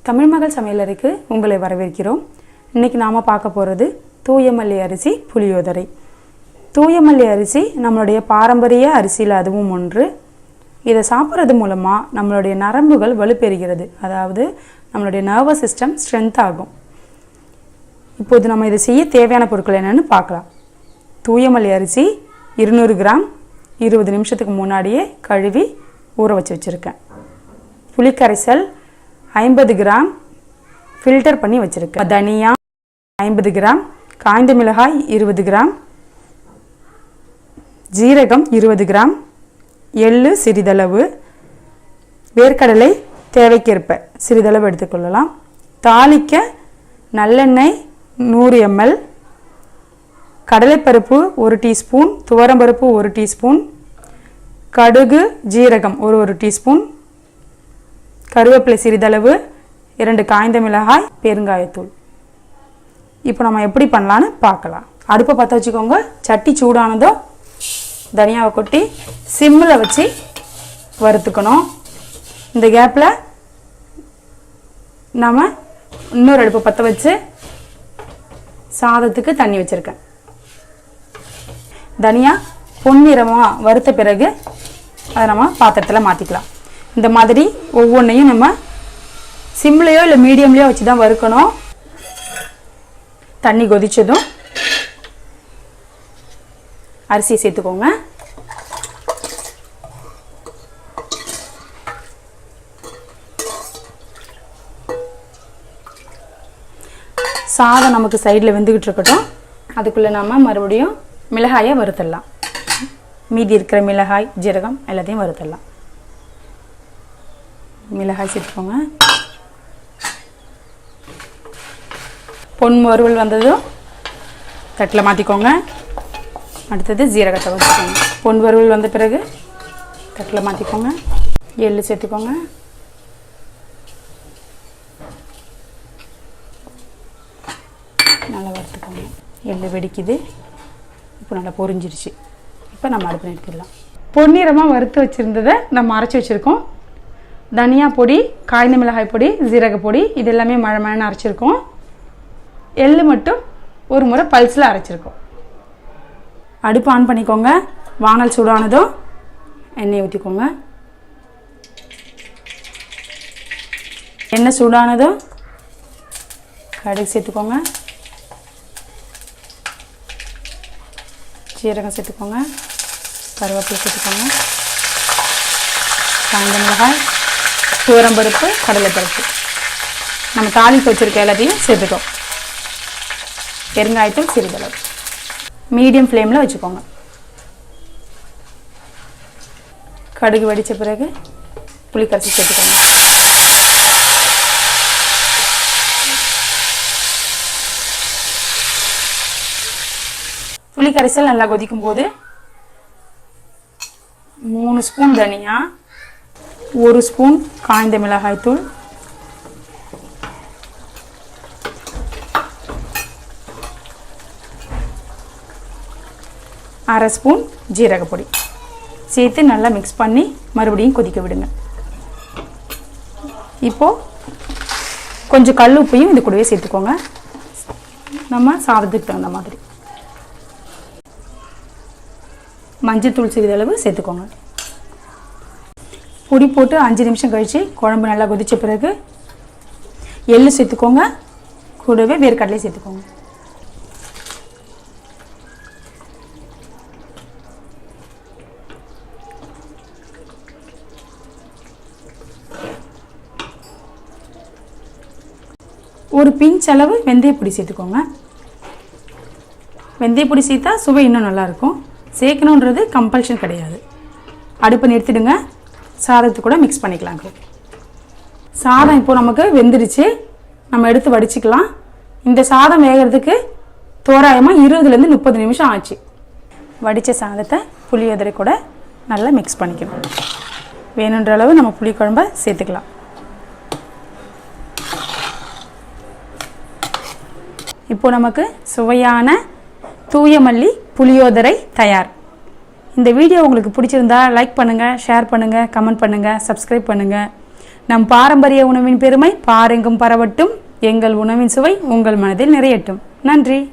தமிழ் மகள் சமையலறைக்கு உங்களை வரவேற்கிறோம். இன்னைக்கு நாம பார்க்க போறது தூயமல்லி அரிசி புளியோதரை. தூயமல்லி அரிசி நம்மளுடைய பாரம்பரிய அரிசியில் அதுவும் ஒன்று. இதை சாப்பிட்றது மூலமாக நம்மளுடைய நரம்புகள் வலுப்பெறுகிறது, அதாவது நம்மளுடைய நர்வஸ் சிஸ்டம் ஸ்ட்ரென்த் ஆகும். இப்போது நம்ம இதை செய்ய தேவையான பொருட்கள் என்னென்னு பார்க்கலாம். தூயமல்லி அரிசி 200 கிராம் 20 நிமிஷத்துக்கு முன்னாடியே கழுவி ஊற வச்சுருக்கேன். புளிக்கரைசல் 50 கிராம் ஃபில்டர் பண்ணி வச்சுருக்கேன். தனியா 50 கிராம், காய்ந்த மிளகாய் 20 கிராம், ஜீரகம் 20 கிராம், எள்ளு சிறிதளவு, வேர்க்கடலை தேவைக்கேற்ப சிறிதளவு எடுத்துக்கொள்ளலாம். தாளிக்க நல்லெண்ணெய் 100 ml, கடலைப்பருப்பு 1 டீஸ்பூன், துவரம்பருப்பு 1 டீஸ்பூன், கடுகு ஜீரகம் 1 டீஸ்பூன், கருவேப்பிலை சிறிதளவு, 2 காய்ந்த மிளகாய், பெருங்காயத்தூள். இப்போ நம்ம எப்படி பண்ணலான்னு பார்க்கலாம். அடுப்பை பற்ற வச்சுக்கோங்க. சட்டி சூடானதோ தனியாவை கொட்டி சிம்மில் வச்சு வறுத்துக்கணும். இந்த கேப்பில் நம்ம இன்னொரு அடுப்பை பற்ற வச்சு சாதத்துக்கு தண்ணி வச்சுருக்கேன். தனியா பொன்னிறமாக வறுத்த பிறகு அதை நம்ம பாத்திரத்தில் மாற்றிக்கலாம். இந்த மாதிரி ஒவ்வொன்றையும் நம்ம சிம்லையோ இல்லை மீடியம்லையோ வச்சு தான் வறுக்கணும். தண்ணி கொதிச்சதும் அரிசியை சேர்த்துக்கோங்க. சாதம் நமக்கு சைடில் வெந்துக்கிட்டு இருக்கட்டும். அதுக்குள்ளே நம்ம மறுபடியும் மிளகாயை வறுத்துடலாம். மீதி இருக்கிற மிளகாய் ஜீரகம் எல்லாத்தையும் வறுத்துடலாம். மிளகாய் சேர்த்துக்கோங்க. பொன் வறுவல் வந்ததும் தட்டில் மாற்றிக்கோங்க. அடுத்தது ஜீரகத்தை வச்சுக்கோங்க. பொன் வறுவல் வந்த பிறகு தட்டில் மாற்றிக்கோங்க. எள்ளு சேர்த்துக்கோங்க. நல்லா வறுத்துக்கோங்க. எள்ளு வெடிக்குது. இப்போ நல்லா பொரிஞ்சிருச்சு. இப்போ நம்ம அடுப்பு நிறுத்திடலாம். பொன்னிறமாக வறுத்து வச்சுருந்ததை நம்ம அரைச்சி வச்சுருக்கோம். தனியா பொடி, காய்ந்த மிளகாய் பொடி, ஜீரக பொடி, இது எல்லாமே மழை அரைச்சிருக்கோம். எள்ளு மட்டும் ஒரு முறை பல்ஸில் அரைச்சிருக்கோம். அடுப்பு ஆன் பண்ணிக்கோங்க. வானல் சூடானதும் எண்ணெய் ஊற்றிக்கோங்க. எண்ணெய் சூடானதும் கடுகு சேர்த்துக்கோங்க. ஜீரகம் சேர்த்துக்கோங்க. கருவேப்பிலை சேர்த்துக்கோங்க. காய்ந்த மிளகாய், துவரம்பருப்பு, கடலைப்பருப்பு, நம்ம தாளித்து வச்சுருக்க எல்லாத்தையும் சேர்த்துட்டோம். பெருங்காயத்தூள் சிறிதளவு. மீடியம் ஃப்ளேமில் வச்சுக்கோங்க. கடுகு வெடித்த பிறகு புளிக்கரைசல் சேர்த்துக்கோங்க. புளிக்கரைசல் நல்லா கொதிக்கும் போது 3 ஸ்பூன் தனியா, 1 ஸ்பூன் காய்ந்த மிளகாய் தூள், 1/2 ஸ்பூன் ஜீரகப்பொடி சேர்த்து நல்லா மிக்ஸ் பண்ணி மறுபடியும் கொதிக்க விடுங்க. இப்போது கொஞ்சம் கல் உப்பையும் இது கூடவே சேர்த்துக்கோங்க, நம்ம சாதத்துக்கு தகுந்த மாதிரி. மஞ்சத்தூள் சிறிதளவு சேர்த்துக்கோங்க. பொடி போட்டு 5 நிமிஷம் கழித்து குழம்பு நல்லா கொதித்த பிறகு எள்ளு சேர்த்துக்கோங்க. கூடவே வேர்க்கடலை சேர்த்துக்கோங்க. ஒரு பிஞ்ச் அளவு வெந்தயப்பொடி சேர்த்துக்கோங்க. வெந்தயப்பொடி சேர்த்தா சுவை இன்னும் நல்லாயிருக்கும். சேர்க்கணுன்றது கம்பல்ஷன் கிடையாது. அடுப்பை நிறுத்திடுங்க. சாதத்து கூட மிக்ஸ் பண்ணிக்கலாம். சாதம் இப்போது நமக்கு வெந்துடுச்சு. நம்ம எடுத்து வடிச்சிக்கலாம். இந்த சாதம் வேகிறதுக்கு தோராயமாக 20லேருந்து 30 நிமிஷம் ஆச்சு. வடித்த சாதத்தை புளியோதரை கூட நல்லா மிக்ஸ் பண்ணிக்கணும். வேணுன்ற அளவு நம்ம புளிக்குழம்பை சேர்த்துக்கலாம். இப்போ நமக்கு சுவையான தூயமல்லி புளியோதரை தயார். இந்த வீடியோ உங்களுக்கு பிடிச்சிருந்தா லைக் பண்ணுங்கள், ஷேர் பண்ணுங்கள், கமெண்ட் பண்ணுங்கள், சப்ஸ்கிரைப் பண்ணுங்கள். நம் பாரம்பரிய உணவின் பெருமை பாரெங்கும் பரவட்டும். எங்கள் உணவின் சுவை உங்கள் மனதில் நிறையட்டும். நன்றி.